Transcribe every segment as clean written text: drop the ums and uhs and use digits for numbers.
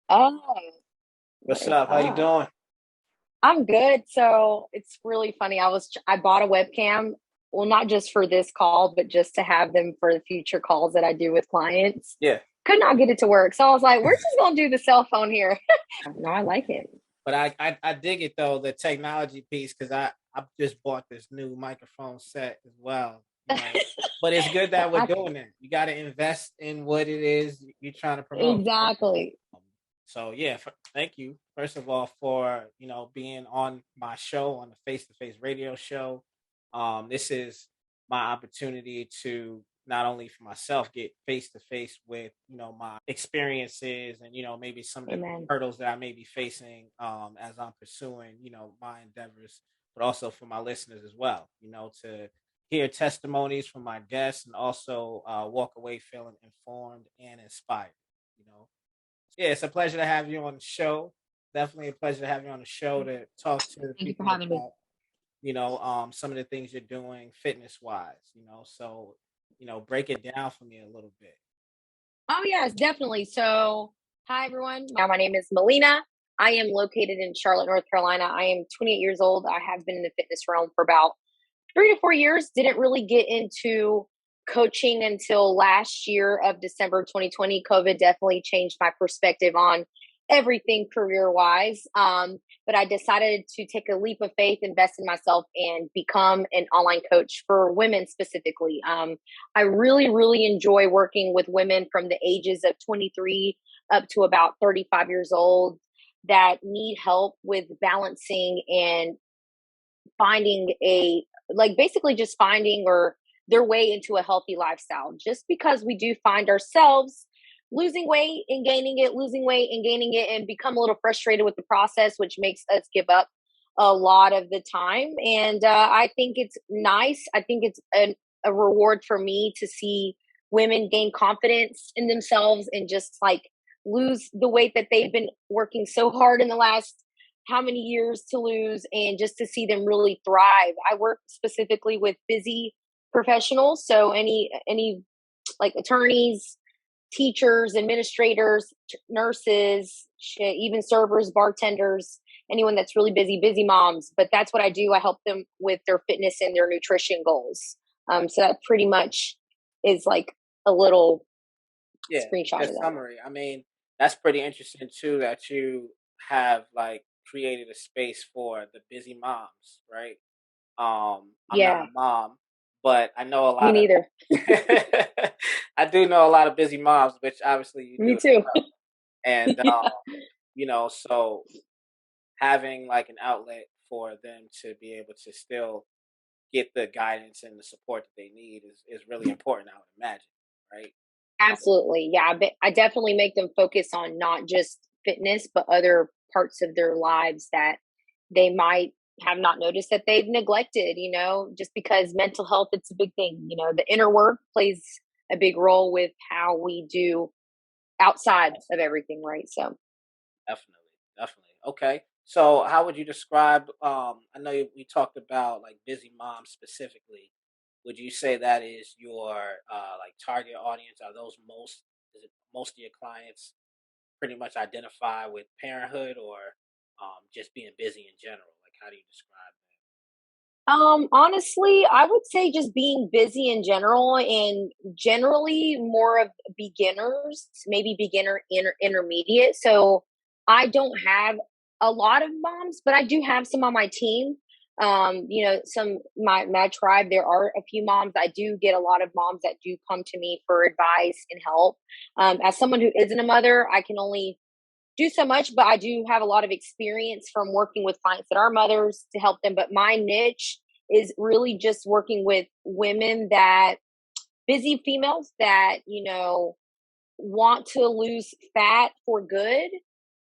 Oh, What's nice. up? How you doing? I'm good. So it's really funny. I bought a webcam. Well, not just for this call, but just to have them for the future calls that I do with clients. Yeah, Could not get it to work. So I was like, we're just gonna do the cell phone here. No, I like it. but I dig it though, the technology piece, because I just bought this new microphone set as well. But it's good that we're I- doing that. You got to invest in what it is you're trying to promote. exactly. So yeah, thank you first of all for being on my show, on the Face2Face Radio Show. This is my opportunity to not only for myself get face to face with my experiences and maybe some of the Amen. hurdles that I may be facing as I'm pursuing my endeavors, but also for my listeners as well. To hear testimonies from my guests and also walk away feeling informed and inspired. You know, yeah, it's a pleasure to have you on the show. Definitely a pleasure to have you on the show to talk to the Thank you for people having me. about, some of the things you're doing fitness wise, So, break it down for me a little bit. Oh, yes, definitely. So, hi, everyone. My name is Melina. I am located in Charlotte, North Carolina. I am 28 years old. I have been in the fitness realm for about 3 to 4 years. Didn't really get into coaching until last year of December 2020. COVID definitely changed my perspective on everything career wise. But I decided to take a leap of faith, invest in myself, and become an online coach for women specifically. I really, really enjoy working with women from the ages of 23 up to about 35 years old that need help with balancing and finding basically just finding or their way into a healthy lifestyle. Just because we do find ourselves losing weight and gaining it, losing weight and gaining it, and become a little frustrated with the process, which makes us give up a lot of the time. And I think it's nice. I think it's a reward for me to see women gain confidence in themselves and just like lose the weight that they've been working so hard in the last how many years to lose, and just to see them really thrive. I work specifically with busy professionals, so any like attorneys, teachers, administrators, nurses, even servers, bartenders, anyone that's really busy moms. But that's what I do. I help them with their fitness and their nutrition goals. So that pretty much is like a little Yeah, screenshot good of that. summary. I mean, that's pretty interesting too that you have like created a space for the busy moms, right? I'm not Yeah, a mom, but I know a me lot of neither. I do know a lot of busy moms, which obviously you do Me as too. well. And so having like an outlet for them to be able to still get the guidance and the support that they need is really important, I would imagine, right? Absolutely. Yeah. I definitely make them focus on not just fitness, but other parts of their lives that they might have not noticed that they've neglected, just because mental health, it's a big thing. The inner work plays a big role with how we do outside of everything, right? So, Definitely, definitely. Okay. So, how would you describe? I know we talked about like busy moms specifically. Would you say that is your like target audience? Are those most? Is it most of your clients pretty much identify with parenthood or just being busy in general? Like, how do you describe honestly, I would say just being busy in general, and generally more of beginners, maybe beginner intermediate. So I don't have a lot of moms, but I do have some on my team. Some my tribe, there are a few moms. I do get a lot of moms that do come to me for advice and help. As someone who isn't a mother, I can only do so much, but I do have a lot of experience from working with clients that are mothers to help them. But my niche is really just working with women that busy females that, want to lose fat for good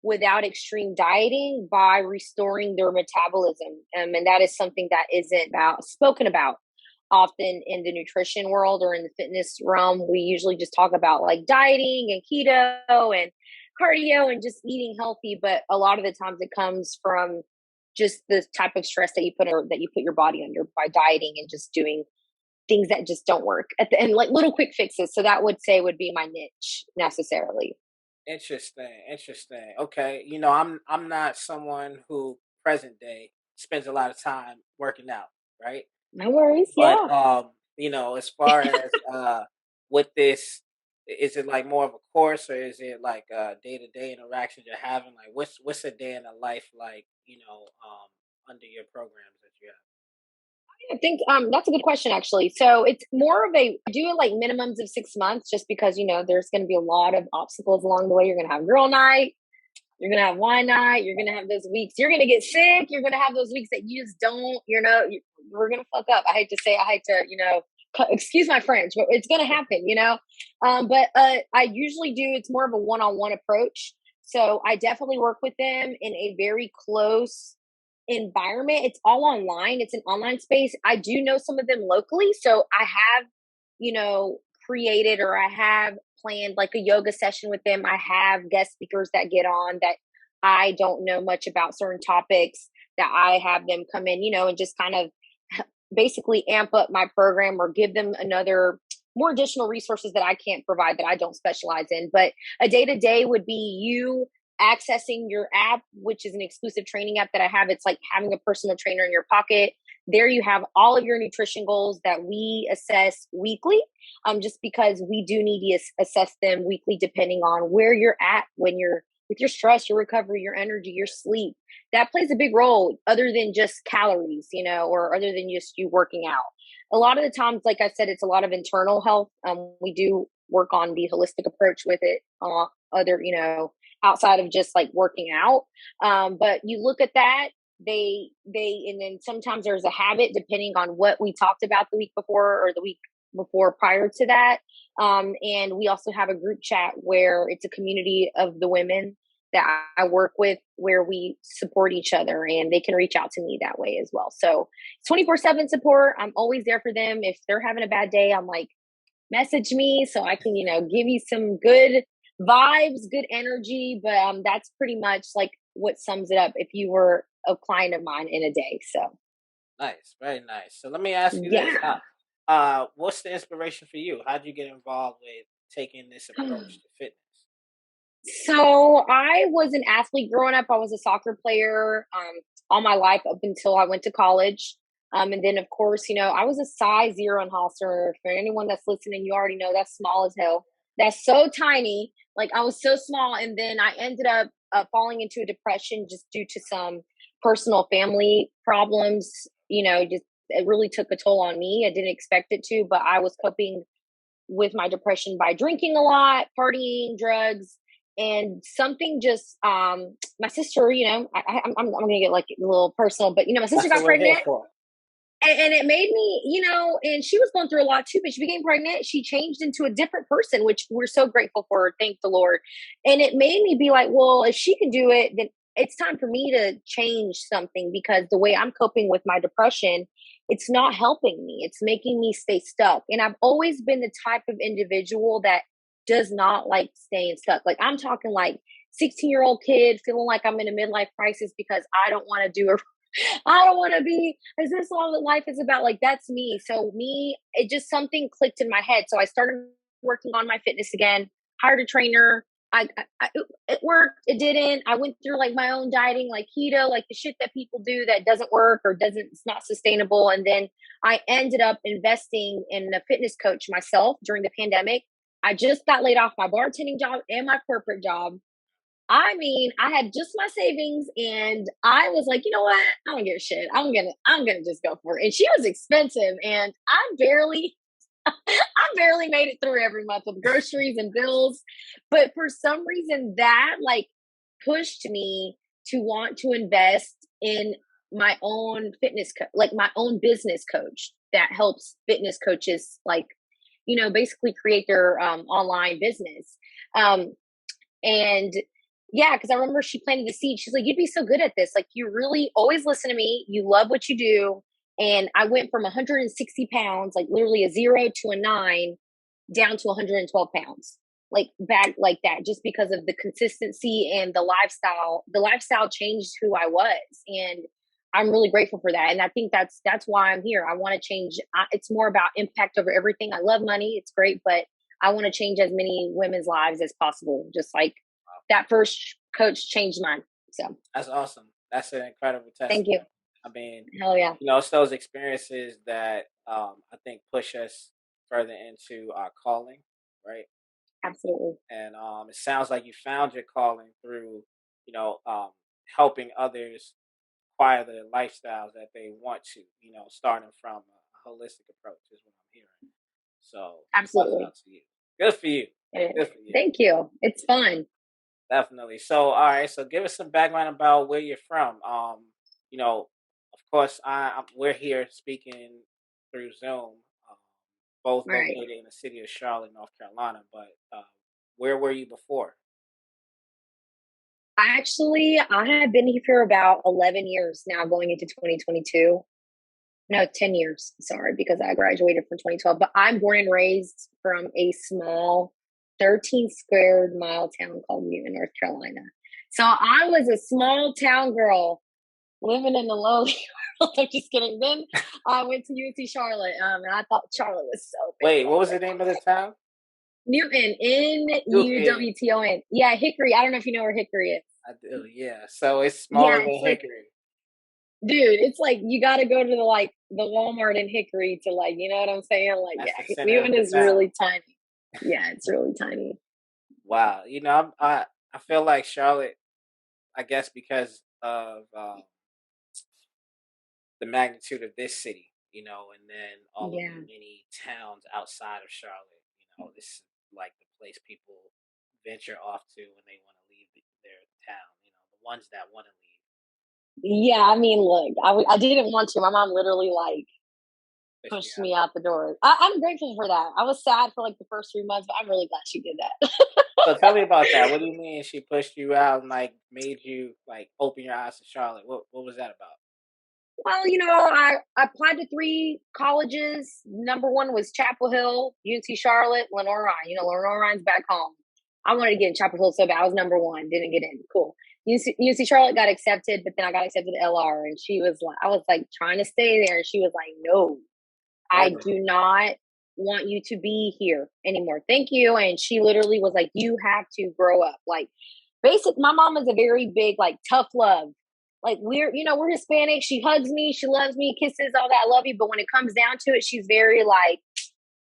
without extreme dieting by restoring their metabolism. And that is something that isn't spoken about often in the nutrition world or in the fitness realm. We usually just talk about like dieting and keto and cardio and just eating healthy, but a lot of the times it comes from just the type of stress that you put your body under by dieting and just doing things that just don't work at the end, like little quick fixes. So that would be my niche necessarily. Interesting, interesting. Okay, I'm not someone who present day spends a lot of time working out, right? No worries. But Yeah. as far as with this, is it like more of a course, or is it like day to day interactions you're having? Like, what's a day in a life like? Under your programs that you have. I think that's a good question actually. So it's more of a I do like minimums of 6 months just because there's going to be a lot of obstacles along the way. You're going to have girl night, you're going to have wine night, you're going to have those weeks. You're going to get sick. You're going to have those weeks that you just don't. We're going to fuck up. I hate to excuse my French, but it's going to happen. But I usually do. It's more of a one-on-one approach. So I definitely work with them in a very close environment. It's all online. It's an online space. I do know some of them locally. So I have, created or I have planned like a yoga session with them. I have guest speakers that get on that I don't know much about certain topics that I have them come in, and just kind of basically amp up my program or give them more additional resources that I can't provide that I don't specialize in. But a day to day would be you accessing your app, which is an exclusive training app that I have. It's like having a personal trainer in your pocket. There you have all of your nutrition goals that we assess weekly, just because we do need to assess them weekly depending on where you're at when you're with your stress, your recovery, your energy, your sleep. That plays a big role other than just calories, or other than just you working out. A lot of the times, like I said, it's a lot of internal health. We do work on the holistic approach with it, outside of just like working out. But you look at that, and then sometimes there's a habit depending on what we talked about the week before or the week before prior to that. And we also have a group chat where it's a community of the women that I work with where we support each other and they can reach out to me that way as well. So 24/7 support. I'm always there for them. If they're having a bad day, I'm like, message me so I can, give you some good vibes, good energy. But that's pretty much like what sums it up if you were a client of mine in a day. So Nice, very nice. So let me ask you this: yeah. what's the inspiration for you? How did you get involved with taking this approach to fitness? So I was an athlete growing up. I was a soccer player all my life up until I went to college. And then, of course, I was a size zero in Holster. For anyone that's listening, you already know that's small as hell. That's so tiny. Like I was so small. And then I ended up falling into a depression just due to some personal family problems. Just it really took a toll on me. I didn't expect it to, but I was coping with my depression by drinking a lot, partying, drugs, and something just my sister, I'm gonna get like a little personal, but my sister That's what got we're here pregnant, for. and it made me, and she was going through a lot too, but she became pregnant. She changed into a different person, which we're so grateful for. Thank the Lord. And it made me be like, well, if she can do it, then it's time for me to change something because the way I'm coping with my depression, it's not helping me. It's making me stay stuck. And I've always been the type of individual that does not like staying stuck. Like I'm talking like 16-year-old kid feeling like I'm in a midlife crisis because I don't want to do a I don't want to be, is this all that life is about? Like, that's me. So, it just something clicked in my head. So, I started working on my fitness again, hired a trainer. It worked, it didn't. I went through like my own dieting, like keto, like the shit that people do that doesn't work or it's not sustainable. And then I ended up investing in a fitness coach myself during the pandemic. I just got laid off my bartending job and my corporate job. I mean, I had just my savings and I was like, you know what? I don't give a shit. I'm gonna just go for it. And she was expensive and I barely made it through every month with groceries and bills. But for some reason that like pushed me to want to invest in my own like my own business coach that helps fitness coaches like, basically create their online business. And yeah, because I remember she planted the seed. She's like, you'd be so good at this. Like, you really always listen to me. You love what you do. And I went from 160 pounds, like literally a 0 to a 9, down to 112 pounds, like back like that, just because of the consistency and the lifestyle. The lifestyle changed who I was. And I'm really grateful for that. And I think that's why I'm here. I want to change. It's more about impact over everything. I love money. It's great, but I want to change as many women's lives as possible, just like that first coach changed mine. So That's awesome. That's an incredible thank you. testimony. I mean, Hell yeah. it's those experiences that I think push us further into our calling, right? Absolutely. And it sounds like you found your calling through, you know, um, helping others acquire the lifestyles that they want to, starting from a holistic approach is what I'm hearing. So, shouts Absolutely. out to you. Good for you. Good for you. Thank you. It's fun. Definitely. So, all right. So, give us some background about where you're from. Of course, we're here speaking through Zoom, um, both Right. located in the city of Charlotte, North Carolina. But where were you before? I have been here for about 11 years now, going into 2022. No, 10 years. Sorry, because I graduated from 2012. But I'm born and raised from a small 13 square mile town called Newton, North Carolina. So I was a small town girl living in the lowly world. I'm just kidding. Then I went to UNC Charlotte, and I thought Charlotte was so big. Wait, what was the name of the town? Newton, Newton. Newton. Yeah, Hickory. I don't know if you know where Hickory is. I do, yeah. So it's Yeah, smaller than it's like, Hickory. dude, it's like you got to go to the Walmart in Hickory to you know what I'm saying? Like, That's the yeah, center of Newton the is town. really tiny. Yeah, it's really tiny. Wow. I feel like Charlotte, I guess because of the magnitude of this city, and then all of the Yeah. many towns outside of Charlotte, this is like the place people venture off to when they want to leave their town, the ones that want to leave. Yeah, I mean, look, I didn't want to. My mom literally pushed me out the door. I'm grateful for that. I was sad for the first 3 months, but I'm really glad she did that. So tell me about that. What do you mean she pushed you out and made you open your eyes to Charlotte? What was that about? Well, I applied to 3 colleges. Number 1 was Chapel Hill, UNC Charlotte, Lenore Ryan. Lenore Ryan's back home. I wanted to get in Chapel Hill so bad. I was number 1, didn't get in. Cool. UNC Charlotte got accepted, but then I got accepted to LR, and she was like, I was trying to stay there, and she was like, no, I do not want you to be here anymore. Thank you. And she literally was like, you have to grow up. My mom is a very big, tough love. We're Hispanic. She hugs me. She loves me, kisses, all that. I love you. But when it comes down to it, she's very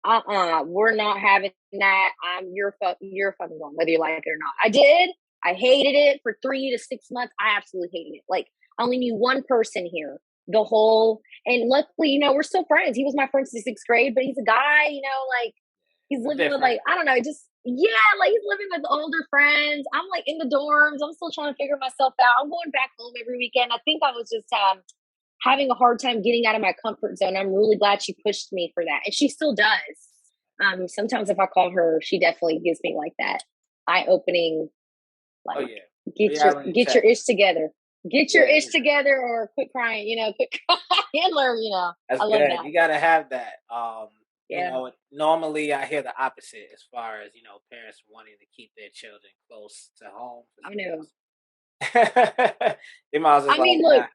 we're not having that. You're fucking gone, whether you like it or not. I did. I hated it for 3 to 6 months. I absolutely hated it. I only knew one person here and luckily, we're still friends. He was my friend since 6th grade, but he's a guy, he's living with I don't know, he's living with older friends. I'm in the dorms. I'm still trying to figure myself out. I'm going back home every weekend. I think I was just having a hard time getting out of my comfort zone. I'm really glad she pushed me for that. And she still does. Sometimes if I call her, she definitely gives me that eye-opening, get your ish together. Get your ish together or quit crying, quit crying or, That's I love good. that. You got to have that. Yeah. Normally I hear the opposite as far as, parents wanting to keep their children close to home. I know. Your mom's just look,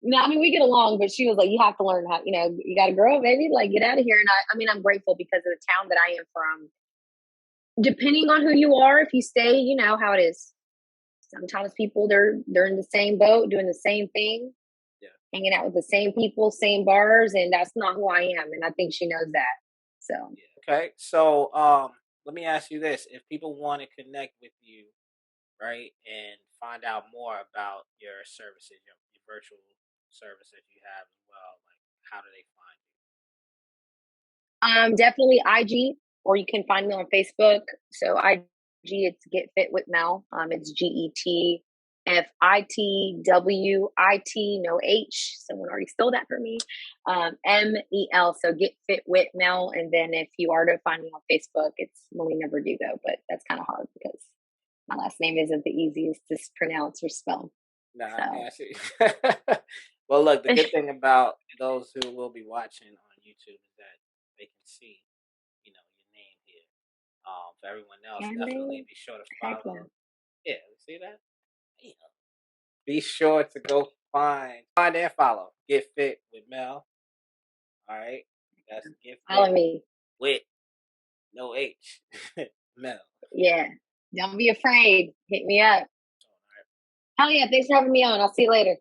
no, we get along, but she was like, you have to learn how, you got to grow up, baby, get out of here. And I'm grateful because of the town that I am from. Depending on who you are, if you stay, you know how it is. Sometimes people, they're in the same boat, doing the same thing, hanging out with the same people, same bars, and that's not who I am. And I think she knows that. So okay, so let me ask you this: if people want to connect with you, right, and find out more about your services, your virtual service that you have as well, how do they find you? Definitely IG, or you can find me on Facebook. So IG, it's Get Fit with Mel. It's GETFITWIT, no H. Someone already stole that from me. MEL. So Get Fit with Mel. And then if you are to find me on Facebook, it's Melina Verdugo, but that's kind of hard because my last name isn't the easiest to pronounce or spell. Nah, I see. Well, look, the good thing about those who will be watching on YouTube is that they can see, your name here. For everyone else, definitely be sure to follow. Yeah, see that? Yeah. Be sure to go find and follow Get Fit with Mel. All right, that's Get Fit Follow me with no H. Mel. Yeah. Don't be afraid. Hit me up. Hell yeah. Thanks for having me on. I'll see you later.